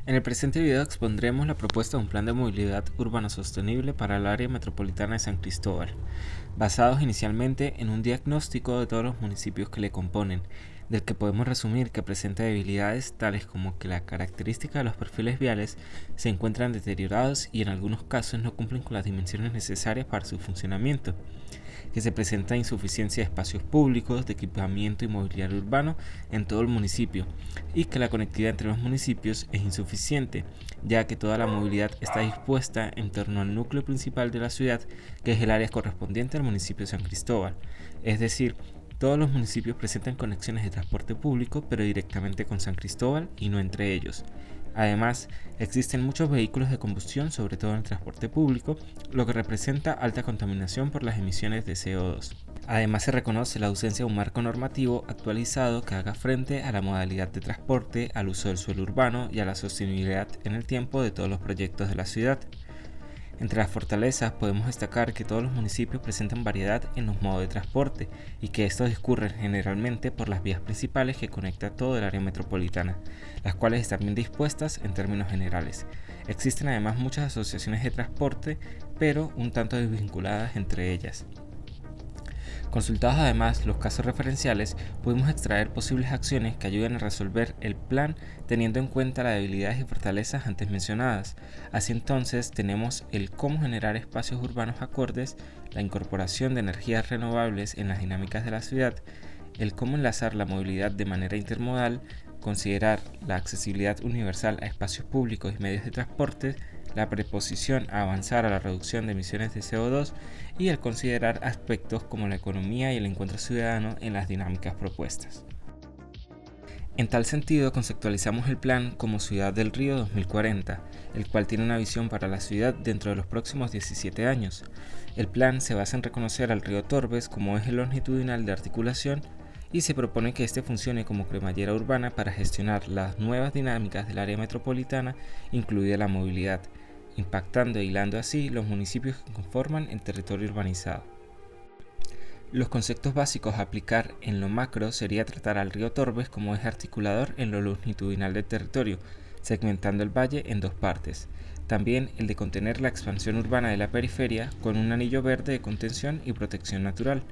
En el presente video expondremos la propuesta de un plan de movilidad urbana sostenible para el área metropolitana de San Cristóbal, basados inicialmente en un diagnóstico de todos los municipios que le componen, del que podemos resumir que presenta debilidades tales como que la característica de los perfiles viales se encuentran deteriorados y en algunos casos no cumplen con las dimensiones necesarias para su funcionamiento, que se presenta insuficiencia de espacios públicos, de equipamiento y mobiliario urbano en todo el municipio, y que la conectividad entre los municipios es insuficiente, ya que toda la movilidad está dispuesta en torno al núcleo principal de la ciudad, que es el área correspondiente al municipio de San Cristóbal, es decir, todos los municipios presentan conexiones de transporte público, pero directamente con San Cristóbal y no entre ellos. Además, existen muchos vehículos de combustión, sobre todo en el transporte público, lo que representa alta contaminación por las emisiones de CO2. Además, se reconoce la ausencia de un marco normativo actualizado que haga frente a la modalidad de transporte, al uso del suelo urbano y a la sostenibilidad en el tiempo de todos los proyectos de la ciudad. Entre las fortalezas podemos destacar que todos los municipios presentan variedad en los modos de transporte y que estos discurren generalmente por las vías principales que conectan todo el área metropolitana, las cuales están bien dispuestas en términos generales. Existen además muchas asociaciones de transporte, pero un tanto desvinculadas entre ellas. Consultados además los casos referenciales, pudimos extraer posibles acciones que ayuden a resolver el plan teniendo en cuenta las debilidades y fortalezas antes mencionadas. Así entonces tenemos el cómo generar espacios urbanos acordes, la incorporación de energías renovables en las dinámicas de la ciudad, el cómo enlazar la movilidad de manera intermodal, considerar la accesibilidad universal a espacios públicos y medios de transporte, la preposición a avanzar a la reducción de emisiones de CO2 y el considerar aspectos como la economía y el encuentro ciudadano en las dinámicas propuestas. En tal sentido, conceptualizamos el plan como Ciudad del Río 2040, el cual tiene una visión para la ciudad dentro de los próximos 17 años. El plan se basa en reconocer al río Torbes como eje longitudinal de articulación y se propone que este funcione como cremallera urbana para gestionar las nuevas dinámicas del área metropolitana, incluida la movilidad, impactando e hilando así los municipios que conforman el territorio urbanizado. Los conceptos básicos a aplicar en lo macro sería tratar al río Torbes como eje articulador en lo longitudinal del territorio, segmentando el valle en dos partes. También el de contener la expansión urbana de la periferia con un anillo verde de contención y protección natural.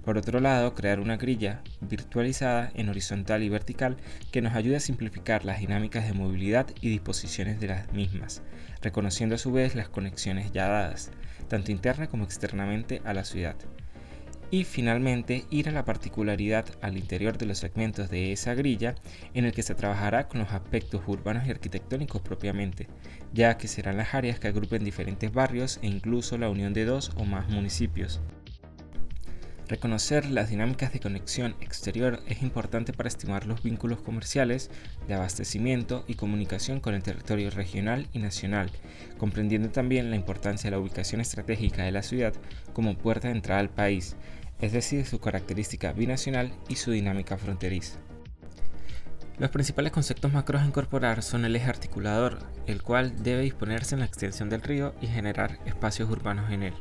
Por otro lado, crear una grilla virtualizada en horizontal y vertical que nos ayude a simplificar las dinámicas de movilidad y disposiciones de las mismas, reconociendo a su vez las conexiones ya dadas, tanto interna como externamente a la ciudad. Y finalmente, ir a la particularidad al interior de los segmentos de esa grilla en el que se trabajará con los aspectos urbanos y arquitectónicos propiamente, ya que serán las áreas que agrupen diferentes barrios e incluso la unión de dos o más municipios. Reconocer las dinámicas de conexión exterior es importante para estimar los vínculos comerciales, de abastecimiento y comunicación con el territorio regional y nacional, comprendiendo también la importancia de la ubicación estratégica de la ciudad como puerta de entrada al país, es decir, su característica binacional y su dinámica fronteriza. Los principales conceptos macros a incorporar son el eje articulador, el cual debe disponerse en la extensión del río y generar espacios urbanos en él.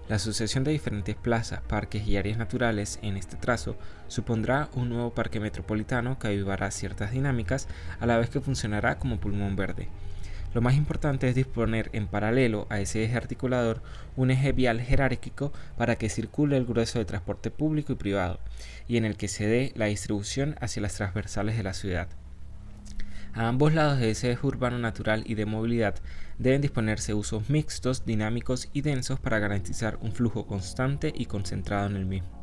La asociación de diferentes plazas, parques y áreas naturales en este trazo supondrá un nuevo parque metropolitano que avivará ciertas dinámicas a la vez que funcionará como pulmón verde. Lo más importante es disponer en paralelo a ese eje articulador un eje vial jerárquico para que circule el grueso de transporte público y privado y en el que se dé la distribución hacia las transversales de la ciudad. A ambos lados de ese eje urbano natural y de movilidad deben disponerse usos mixtos, dinámicos y densos para garantizar un flujo constante y concentrado en el mismo.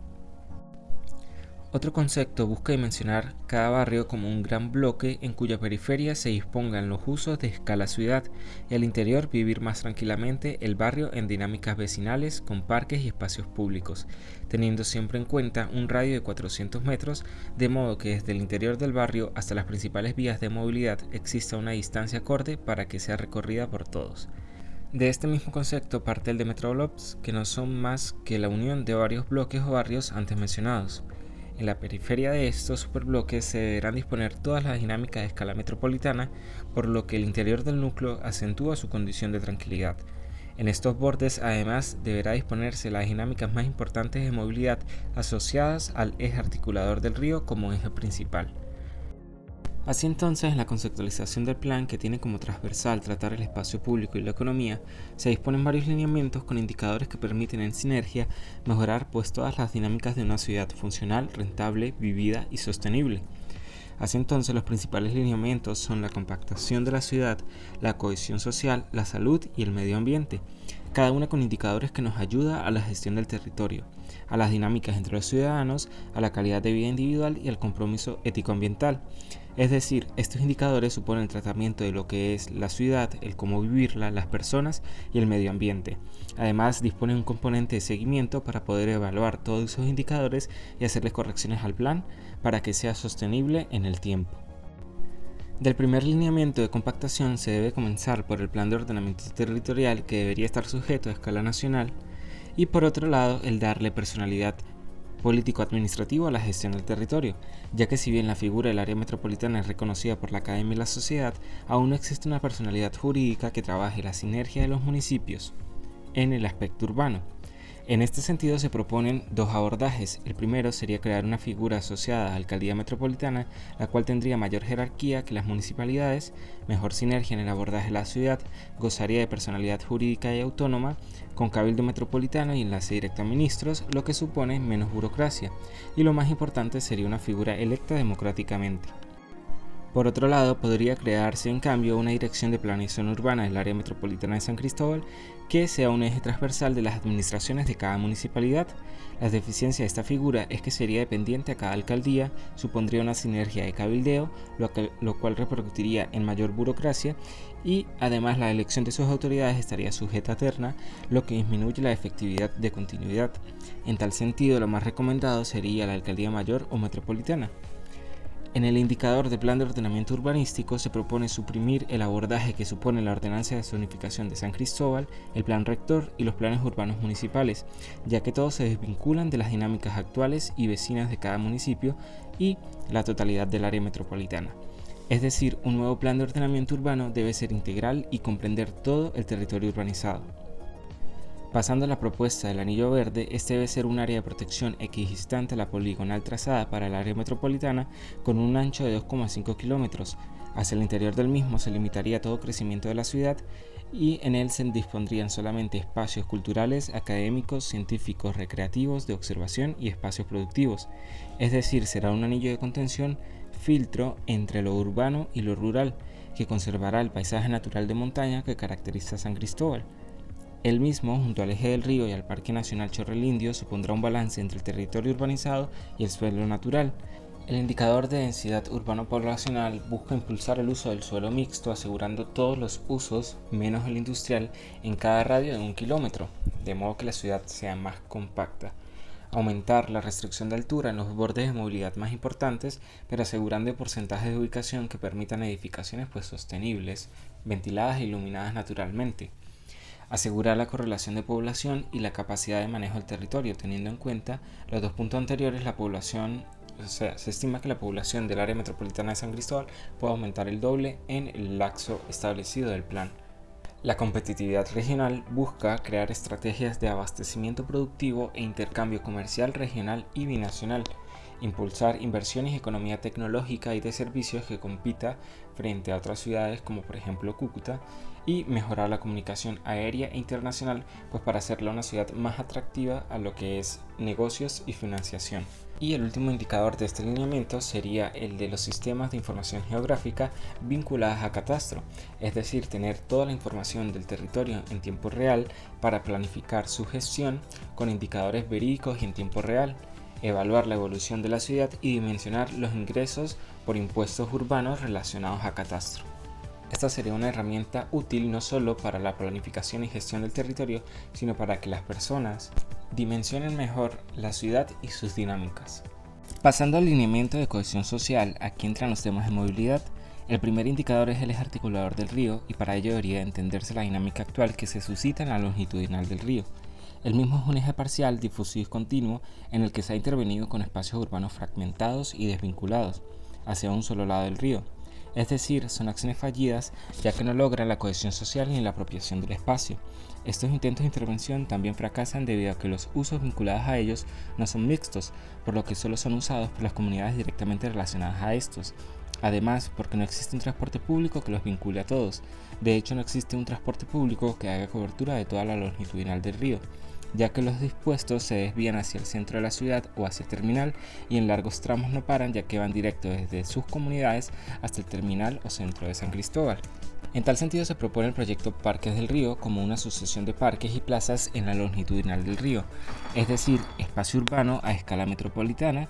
Otro concepto busca dimensionar cada barrio como un gran bloque en cuya periferia se dispongan los usos de escala ciudad y al interior vivir más tranquilamente el barrio en dinámicas vecinales con parques y espacios públicos, teniendo siempre en cuenta un radio de 400 metros, de modo que desde el interior del barrio hasta las principales vías de movilidad exista una distancia acorde para que sea recorrida por todos. De este mismo concepto parte el de metroblocks, que no son más que la unión de varios bloques o barrios antes mencionados. En la periferia de estos superbloques se deberán disponer todas las dinámicas de escala metropolitana, por lo que el interior del núcleo acentúa su condición de tranquilidad. En estos bordes además deberá disponerse las dinámicas más importantes de movilidad asociadas al eje articulador del río como eje principal. Así entonces, en la conceptualización del plan, que tiene como transversal tratar el espacio público y la economía, se disponen varios lineamientos con indicadores que permiten en sinergia mejorar todas las dinámicas de una ciudad funcional, rentable, vivida y sostenible. Así entonces, los principales lineamientos son la compactación de la ciudad, la cohesión social, la salud y el medio ambiente, cada una con indicadores que nos ayuda a la gestión del territorio, a las dinámicas entre los ciudadanos, a la calidad de vida individual y al compromiso ético-ambiental. Es decir, estos indicadores suponen el tratamiento de lo que es la ciudad, el cómo vivirla, las personas y el medio ambiente. Además, dispone un componente de seguimiento para poder evaluar todos esos indicadores y hacerles correcciones al plan para que sea sostenible en el tiempo. Del primer lineamiento de compactación se debe comenzar por el plan de ordenamiento territorial, que debería estar sujeto a escala nacional, y por otro lado el darle personalidad político-administrativo a la gestión del territorio, ya que si bien la figura del área metropolitana es reconocida por la academia y la sociedad, aún no existe una personalidad jurídica que trabaje la sinergia de los municipios en el aspecto urbano. En este sentido se proponen dos abordajes. El primero sería crear una figura asociada a alcaldía metropolitana, la cual tendría mayor jerarquía que las municipalidades, mejor sinergia en el abordaje de la ciudad, gozaría de personalidad jurídica y autónoma, con cabildo metropolitano y enlace directo a ministros, lo que supone menos burocracia, y lo más importante sería una figura electa democráticamente. Por otro lado, podría crearse en cambio una dirección de planeación urbana del área metropolitana de San Cristóbal que sea un eje transversal de las administraciones de cada municipalidad. La deficiencia de esta figura es que sería dependiente a cada alcaldía, supondría una sinergia de cabildeo, lo cual repercutiría en mayor burocracia y además la elección de sus autoridades estaría sujeta a terna, lo que disminuye la efectividad de continuidad. En tal sentido, lo más recomendado sería la alcaldía mayor o metropolitana. En el indicador de plan de ordenamiento urbanístico se propone suprimir el abordaje que supone la ordenanza de zonificación de San Cristóbal, el plan rector y los planes urbanos municipales, ya que todos se desvinculan de las dinámicas actuales y vecinas de cada municipio y la totalidad del área metropolitana. Es decir, un nuevo plan de ordenamiento urbano debe ser integral y comprender todo el territorio urbanizado. Pasando a la propuesta del Anillo Verde, este debe ser un área de protección equidistante a la poligonal trazada para el área metropolitana con un ancho de 2,5 kilómetros. Hacia el interior del mismo se limitaría todo crecimiento de la ciudad y en él se dispondrían solamente espacios culturales, académicos, científicos, recreativos, de observación y espacios productivos. Es decir, será un anillo de contención, filtro entre lo urbano y lo rural, que conservará el paisaje natural de montaña que caracteriza a San Cristóbal. El mismo, junto al eje del río y al Parque Nacional Chorro el Indio, supondrá un balance entre el territorio urbanizado y el suelo natural. El indicador de densidad urbano-poblacional busca impulsar el uso del suelo mixto, asegurando todos los usos, menos el industrial, en cada radio de 1 kilómetro, de modo que la ciudad sea más compacta. Aumentar la restricción de altura en los bordes de movilidad más importantes, pero asegurando porcentajes de ubicación que permitan edificaciones sostenibles, ventiladas e iluminadas naturalmente. Asegurar la correlación de población y la capacidad de manejo del territorio, teniendo en cuenta los dos puntos anteriores. Se estima que la población del área metropolitana de San Cristóbal puede aumentar el doble en el lapso establecido del plan. La competitividad regional busca crear estrategias de abastecimiento productivo e intercambio comercial regional y binacional, impulsar inversiones y economía tecnológica y de servicios que compita frente a otras ciudades como por ejemplo Cúcuta, y mejorar la comunicación aérea e internacional para hacerla una ciudad más atractiva a lo que es negocios y financiación. Y el último indicador de este lineamiento sería el de los sistemas de información geográfica vinculadas a catastro, es decir, tener toda la información del territorio en tiempo real para planificar su gestión con indicadores verídicos y en tiempo real, evaluar la evolución de la ciudad y dimensionar los ingresos por impuestos urbanos relacionados a catastro. Esta sería una herramienta útil no solo para la planificación y gestión del territorio, sino para que las personas dimensionen mejor la ciudad y sus dinámicas. Pasando al lineamiento de cohesión social, aquí entran los temas de movilidad. El primer indicador es el eje articulador del río y para ello debería entenderse la dinámica actual que se suscita en la longitudinal del río. El mismo es un eje parcial, difusivo y continuo en el que se ha intervenido con espacios urbanos fragmentados y desvinculados hacia un solo lado del río. Es decir, son acciones fallidas ya que no logran la cohesión social ni la apropiación del espacio. Estos intentos de intervención también fracasan debido a que los usos vinculados a ellos no son mixtos, por lo que solo son usados por las comunidades directamente relacionadas a estos. Además, porque no existe un transporte público que los vincule a todos. De hecho, no existe un transporte público que haga cobertura de toda la longitudinal del río, ya que los dispuestos se desvían hacia el centro de la ciudad o hacia el terminal y en largos tramos no paran, ya que van directo desde sus comunidades hasta el terminal o centro de San Cristóbal. En tal sentido se propone el proyecto Parques del Río como una sucesión de parques y plazas en la longitudinal del río, es decir, espacio urbano a escala metropolitana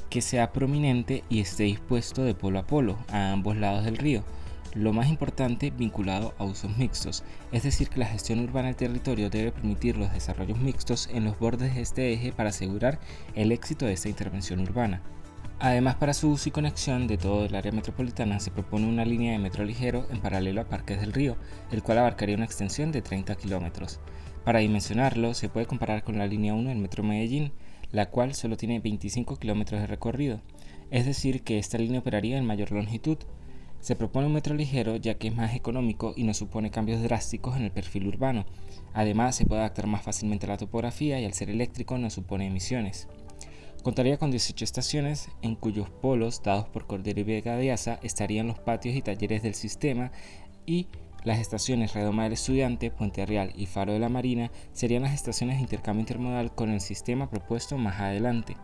que sea prominente y esté dispuesto de polo a polo a ambos lados del río. Lo más importante, vinculado a usos mixtos, es decir, que la gestión urbana del territorio debe permitir los desarrollos mixtos en los bordes de este eje para asegurar el éxito de esta intervención urbana. Además, para su uso y conexión de todo el área metropolitana se propone una línea de metro ligero en paralelo a Parques del Río, el cual abarcaría una extensión de 30 kilómetros. Para dimensionarlo, se puede comparar con la línea 1 del Metro Medellín, la cual solo tiene 25 kilómetros de recorrido, es decir, que esta línea operaría en mayor longitud. Se propone un metro ligero ya que es más económico y no supone cambios drásticos en el perfil urbano. Además, se puede adaptar más fácilmente a la topografía y al ser eléctrico no supone emisiones. Contaría con 18 estaciones, en cuyos polos, dados por Cordero y Vega de Asa, estarían los patios y talleres del sistema, y las estaciones Redoma del Estudiante, Puente Real y Faro de la Marina serían las estaciones de intercambio intermodal con el sistema propuesto más adelante.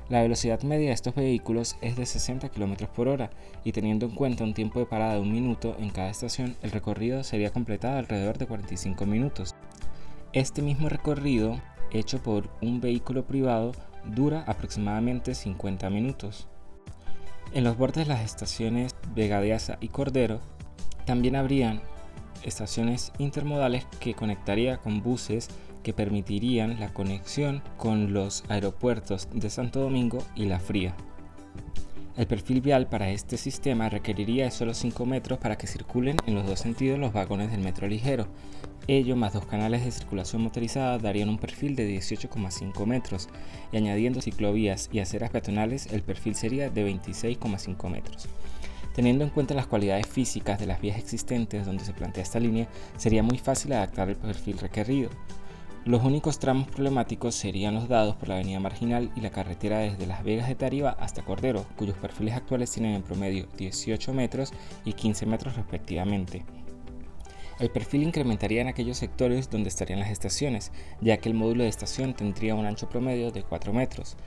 La velocidad media de estos vehículos es de 60 km por hora y teniendo en cuenta un tiempo de parada de 1 minuto en cada estación, el recorrido sería completado alrededor de 45 minutos. Este mismo recorrido, hecho por un vehículo privado, dura aproximadamente 50 minutos. En los bordes de las estaciones Vega de Asa y Cordero también habrían estaciones intermodales que conectaría con buses que permitirían la conexión con los aeropuertos de Santo Domingo y La Fría. El perfil vial para este sistema requeriría de solo 5 metros para que circulen en los dos sentidos los vagones del metro ligero. Ello más 2 canales de circulación motorizada darían un perfil de 18,5 metros y añadiendo ciclovías y aceras peatonales el perfil sería de 26,5 metros. Teniendo en cuenta las cualidades físicas de las vías existentes donde se plantea esta línea, sería muy fácil adaptar el perfil requerido. Los únicos tramos problemáticos serían los dados por la avenida Marginal y la carretera desde Las Vegas de Tariba hasta Cordero, cuyos perfiles actuales tienen en promedio 18 metros y 15 metros respectivamente. El perfil incrementaría en aquellos sectores donde estarían las estaciones, ya que el módulo de estación tendría un ancho promedio de 4 metros.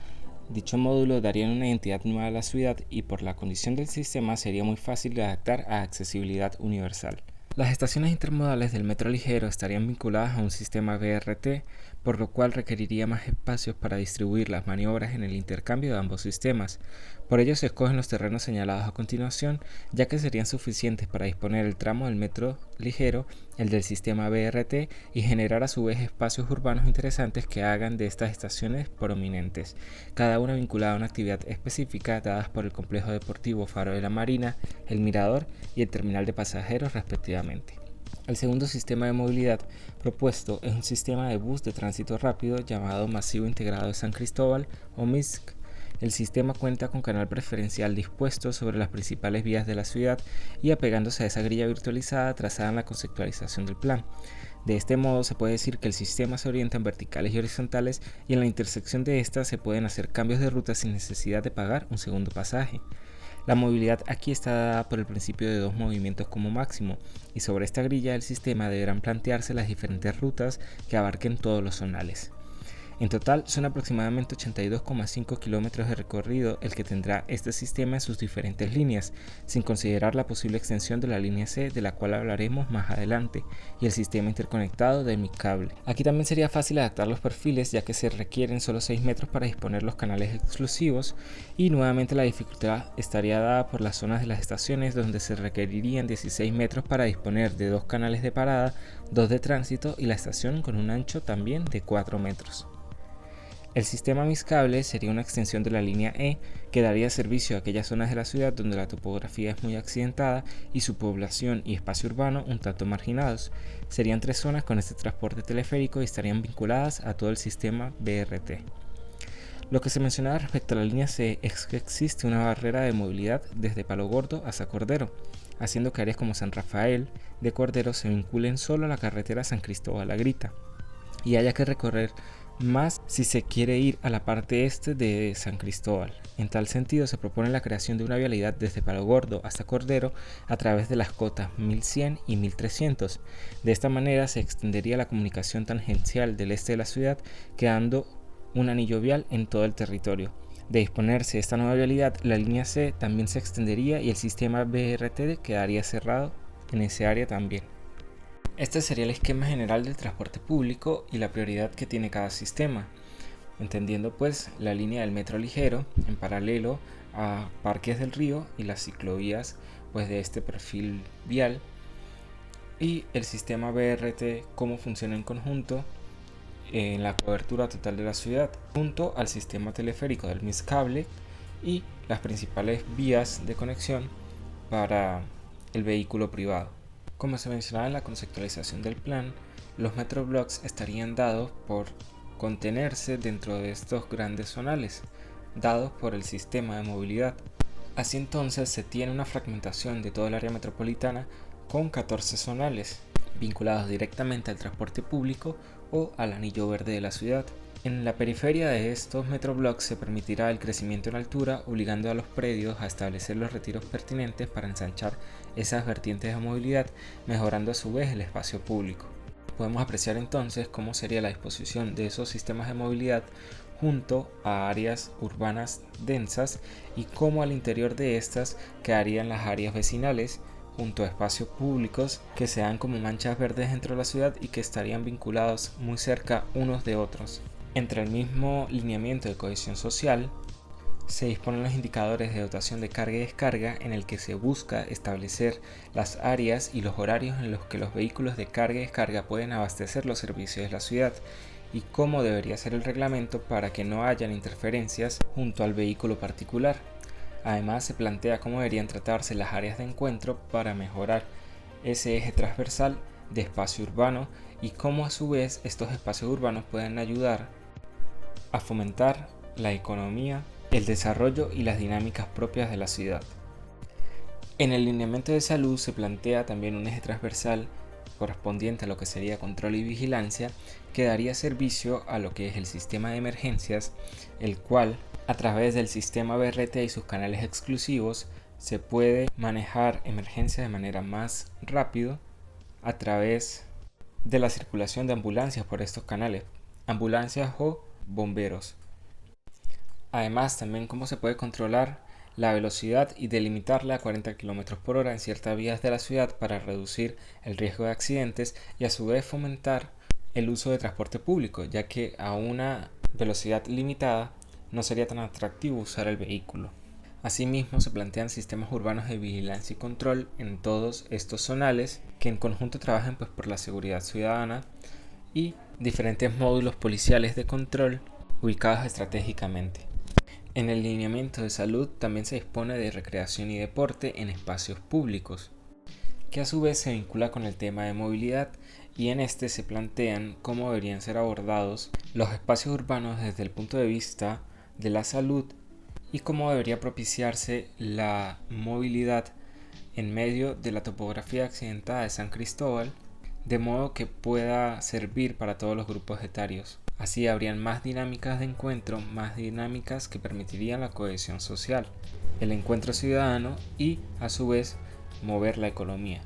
Dicho módulo daría una identidad nueva a la ciudad y por la condición del sistema sería muy fácil de adaptar a accesibilidad universal. Las estaciones intermodales del metro ligero estarían vinculadas a un sistema BRT, por lo cual requeriría más espacios para distribuir las maniobras en el intercambio de ambos sistemas. Por ello se escogen los terrenos señalados a continuación, ya que serían suficientes para disponer el tramo del metro ligero, el del sistema BRT, y generar a su vez espacios urbanos interesantes que hagan de estas estaciones prominentes, cada una vinculada a una actividad específica dadas por el complejo deportivo Faro de la Marina, el Mirador y el terminal de pasajeros respectivamente. El segundo sistema de movilidad propuesto es un sistema de bus de tránsito rápido llamado Masivo Integrado de San Cristóbal o MISC. El sistema cuenta con canal preferencial dispuesto sobre las principales vías de la ciudad y apegándose a esa grilla virtualizada trazada en la conceptualización del plan. De este modo se puede decir que el sistema se orienta en verticales y horizontales y en la intersección de estas se pueden hacer cambios de ruta sin necesidad de pagar un segundo pasaje. La movilidad aquí está dada por el principio de 2 movimientos como máximo, y sobre esta grilla del sistema deberán plantearse las diferentes rutas que abarquen todos los zonales. En total son aproximadamente 82,5 kilómetros de recorrido el que tendrá este sistema en sus diferentes líneas, sin considerar la posible extensión de la línea C, de la cual hablaremos más adelante, y el sistema interconectado de Micable. Aquí también sería fácil adaptar los perfiles, ya que se requieren solo 6 metros para disponer los canales exclusivos, y nuevamente la dificultad estaría dada por las zonas de las estaciones donde se requerirían 16 metros para disponer de 2 canales de parada, 2 de tránsito y la estación con un ancho también de 4 metros. El sistema Mixcable sería una extensión de la línea E que daría servicio a aquellas zonas de la ciudad donde la topografía es muy accidentada y su población y espacio urbano un tanto marginados. Serían 3 zonas con este transporte teleférico y estarían vinculadas a todo el sistema BRT. Lo que se mencionaba respecto a la línea C es que existe una barrera de movilidad desde Palo Gordo hasta Cordero, haciendo que áreas como San Rafael de Cordero se vinculen solo a la carretera San Cristóbal La Grita y haya que recorrer más si se quiere ir a la parte este de San Cristóbal. En tal sentido, se propone la creación de una vialidad desde Palo Gordo hasta Cordero a través de las cotas 1100 y 1300. De esta manera se extendería la comunicación tangencial del este de la ciudad, quedando un anillo vial en todo el territorio. De disponerse de esta nueva vialidad, la línea C también se extendería y el sistema BRT quedaría cerrado en ese área también. Este sería el esquema general del transporte público y la prioridad que tiene cada sistema, entendiendo pues la línea del metro ligero en paralelo a Parques del Río y las ciclovías pues de este perfil vial, y el sistema BRT cómo funciona en conjunto en la cobertura total de la ciudad, junto al sistema teleférico del Miscable y las principales vías de conexión para el vehículo privado. Como se mencionaba en la conceptualización del plan, los metroblocks estarían dados por contenerse dentro de estos grandes zonales, dados por el sistema de movilidad. Así entonces se tiene una fragmentación de todo el área metropolitana con 14 zonales, vinculados directamente al transporte público o al anillo verde de la ciudad. En la periferia de estos metroblocks se permitirá el crecimiento en altura, obligando a los predios a establecer los retiros pertinentes para ensanchar esas vertientes de movilidad, mejorando a su vez el espacio público. Podemos apreciar entonces cómo sería la disposición de esos sistemas de movilidad junto a áreas urbanas densas y cómo al interior de estas quedarían las áreas vecinales, junto a espacios públicos que se dan como manchas verdes dentro de la ciudad y que estarían vinculados muy cerca unos de otros. Entre el mismo lineamiento de cohesión social, se disponen los indicadores de dotación de carga y descarga, en el que se busca establecer las áreas y los horarios en los que los vehículos de carga y descarga pueden abastecer los servicios de la ciudad y cómo debería ser el reglamento para que no hayan interferencias junto al vehículo particular. Además, se plantea cómo deberían tratarse las áreas de encuentro para mejorar ese eje transversal de espacio urbano y cómo a su vez estos espacios urbanos pueden ayudar a fomentar la economía, el desarrollo y las dinámicas propias de la ciudad. En el lineamiento de salud se plantea también un eje transversal correspondiente a lo que sería control y vigilancia, que daría servicio a lo que es el sistema de emergencias, el cual a través del sistema BRT y sus canales exclusivos se puede manejar emergencias de manera más rápido a través de la circulación de ambulancias por estos canales, ambulancias o bomberos. Además, también cómo se puede controlar la velocidad y delimitarla a 40 km por hora en ciertas vías de la ciudad para reducir el riesgo de accidentes y a su vez fomentar el uso de transporte público, ya que a una velocidad limitada no sería tan atractivo usar el vehículo. Asimismo, se plantean sistemas urbanos de vigilancia y control en todos estos zonales que en conjunto trabajen por la seguridad ciudadana y diferentes módulos policiales de control ubicados estratégicamente. En el lineamiento de salud también se dispone de recreación y deporte en espacios públicos, que a su vez se vincula con el tema de movilidad, y en este se plantean cómo deberían ser abordados los espacios urbanos desde el punto de vista de la salud y cómo debería propiciarse la movilidad en medio de la topografía accidentada de San Cristóbal, de modo que pueda servir para todos los grupos etarios. Así habrían más dinámicas de encuentro, más dinámicas que permitirían la cohesión social, el encuentro ciudadano y, a su vez, mover la economía.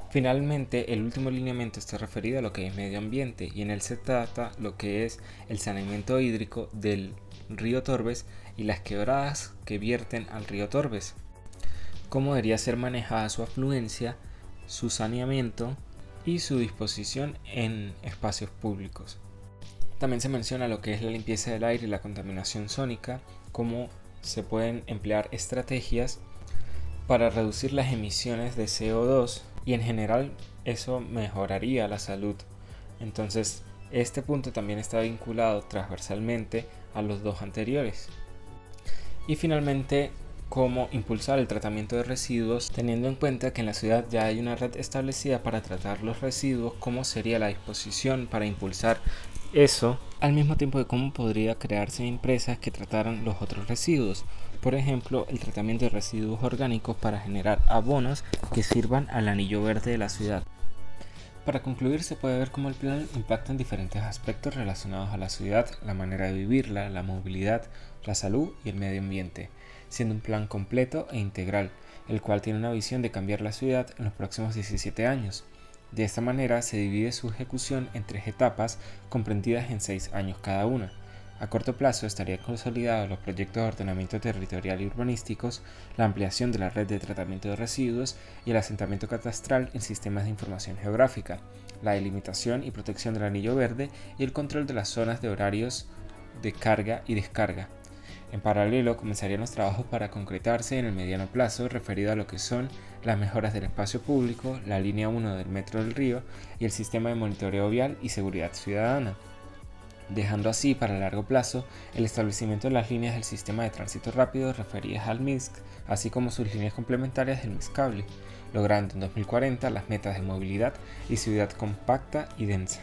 Finalmente, el último lineamiento está referido a lo que es medio ambiente y en él se trata lo que es el saneamiento hídrico del río Torbes y las quebradas que vierten al río Torbes, cómo debería ser manejada su afluencia, su saneamiento y su disposición en espacios públicos. También se menciona lo que es la limpieza del aire y la contaminación sónica, cómo se pueden emplear estrategias para reducir las emisiones de CO2 y en general eso mejoraría la salud. Entonces, este punto también está vinculado transversalmente a los dos anteriores. Y finalmente, cómo impulsar el tratamiento de residuos, teniendo en cuenta que en la ciudad ya hay una red establecida para tratar los residuos, cómo sería la disposición para impulsar eso, al mismo tiempo de cómo podría crearse empresas que trataran los otros residuos. Por ejemplo, el tratamiento de residuos orgánicos para generar abonos que sirvan al anillo verde de la ciudad. Para concluir, se puede ver cómo el plan impacta en diferentes aspectos relacionados a la ciudad, la manera de vivirla, la movilidad, la salud y el medio ambiente, siendo un plan completo e integral, el cual tiene una visión de cambiar la ciudad en los próximos 17 años. De esta manera se divide su ejecución en 3 etapas comprendidas en 6 años cada una. A corto plazo estarían consolidados los proyectos de ordenamiento territorial y urbanísticos, la ampliación de la red de tratamiento de residuos y el asentamiento catastral en sistemas de información geográfica, la delimitación y protección del anillo verde y el control de las zonas de horarios de carga y descarga. En paralelo, comenzarían los trabajos para concretarse en el mediano plazo referido a lo que son las mejoras del espacio público, la línea 1 del Metro del Río y el sistema de monitoreo vial y seguridad ciudadana, dejando así para largo plazo el establecimiento de las líneas del sistema de tránsito rápido referidas al MISC, así como sus líneas complementarias del MISCable, logrando en 2040 las metas de movilidad y ciudad compacta y densa.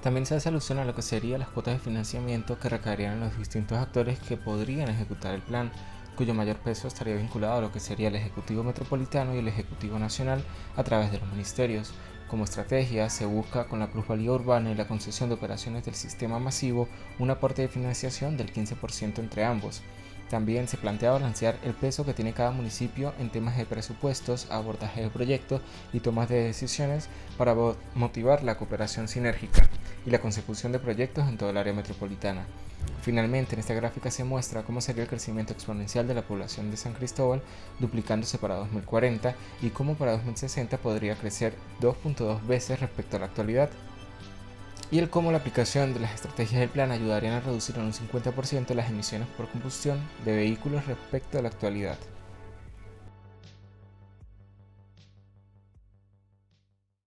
También se hace alusión a lo que serían las cuotas de financiamiento que recaerían en los distintos actores que podrían ejecutar el plan, cuyo mayor peso estaría vinculado a lo que sería el Ejecutivo Metropolitano y el Ejecutivo Nacional a través de los ministerios. Como estrategia, se busca con la plusvalía urbana y la concesión de operaciones del sistema masivo un aporte de financiación del 15% entre ambos. También se plantea balancear el peso que tiene cada municipio en temas de presupuestos, abordaje de proyectos y tomas de decisiones para motivar la cooperación sinérgica y la consecución de proyectos en todo el área metropolitana. Finalmente, en esta gráfica se muestra cómo sería el crecimiento exponencial de la población de San Cristóbal, duplicándose para 2040 y cómo para 2060 podría crecer 2.2 veces respecto a la actualidad, y el cómo la aplicación de las estrategias del plan ayudarían a reducir en un 50% las emisiones por combustión de vehículos respecto a la actualidad.